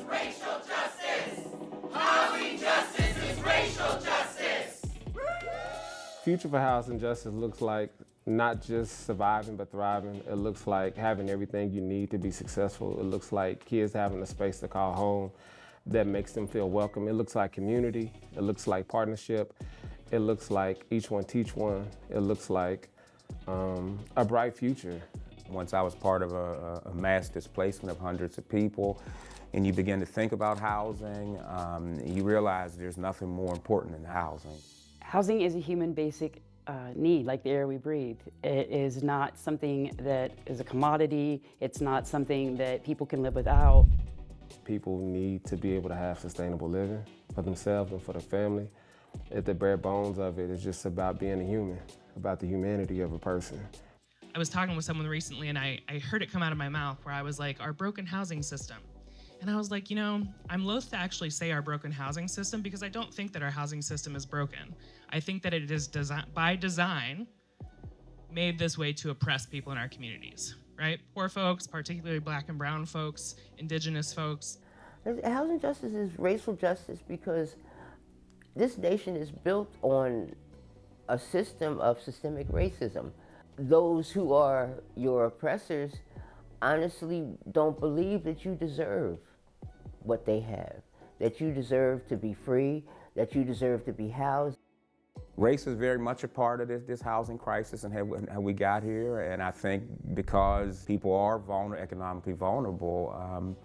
racial justice. Housing justice is racial justice. Future for housing justice looks like not just surviving but thriving. It looks like having everything you need to be successful. It looks like kids having a space to call home that makes them feel welcome. It looks like community. It looks like partnership. It looks like each one teach one. It looks like a bright future. Once I was part of a mass displacement of hundreds of people, and you begin to think about housing, you realize there's nothing more important than housing. Housing is a human basic need, like the air we breathe. It is not something that is a commodity. It's not something that people can live without. People need to be able to have sustainable living for themselves and for their family. At the bare bones of it, it's just about being a human, about the humanity of a person. I was talking with someone recently and I heard it come out of my mouth where I was like, our broken housing system. And I was like, you know, I'm loath to actually say our broken housing system because I don't think that our housing system is broken. I think that it is by design made this way to oppress people in our communities, right? Poor folks, particularly Black and brown folks, indigenous folks. Housing justice is racial justice because this nation is built on a system of systemic racism. Those who are your oppressors honestly don't believe that you deserve what they have, that you deserve to be free, that you deserve to be housed. Race is very much a part of this housing crisis and how we got here, and I think because people are economically vulnerable,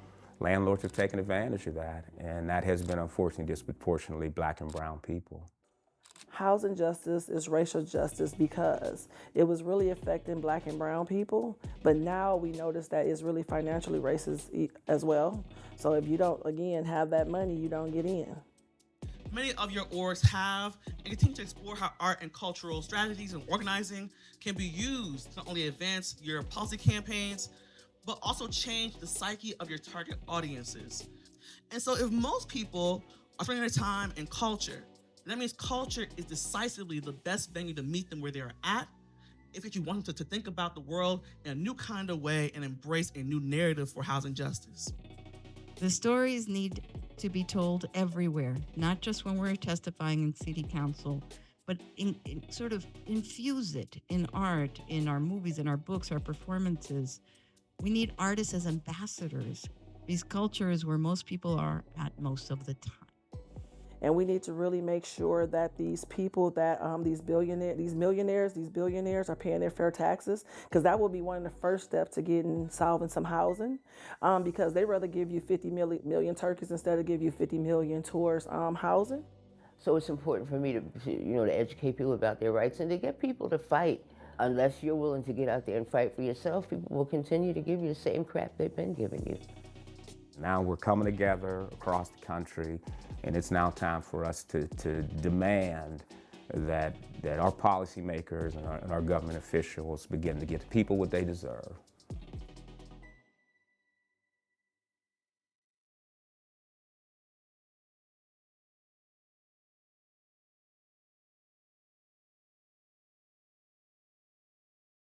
landlords have taken advantage of that, and that has been unfortunately disproportionately Black and brown people. Housing justice is racial justice because it was really affecting Black and brown people, but now we notice that it's really financially racist as well. So if you don't, again, have that money, you don't get in. Many of your orgs have and continue to explore how art and cultural strategies and organizing can be used to not only advance your policy campaigns, but also change the psyche of your target audiences. And so if most people are spending their time in culture, that means culture is decisively the best venue to meet them where they are at if you want them to think about the world in a new kind of way and embrace a new narrative for housing justice. The stories need to be told everywhere, not just when we're testifying in city council, but sort of infuse it in art, in our movies, in our books, our performances. We need artists as ambassadors. These cultures where most people are at most of the time. And we need to really make sure that these people, that these billionaires are paying their fair taxes, because that will be one of the first steps to solving some housing, because they rather give you 50 million turkeys instead of give you 50 million towards housing. So it's important for me to educate people about their rights and to get people to fight. Unless you're willing to get out there and fight for yourself, people will continue to give you the same crap they've been giving you. Now we're coming together across the country, and it's now time for us to demand that our policymakers and our government officials begin to get the people what they deserve.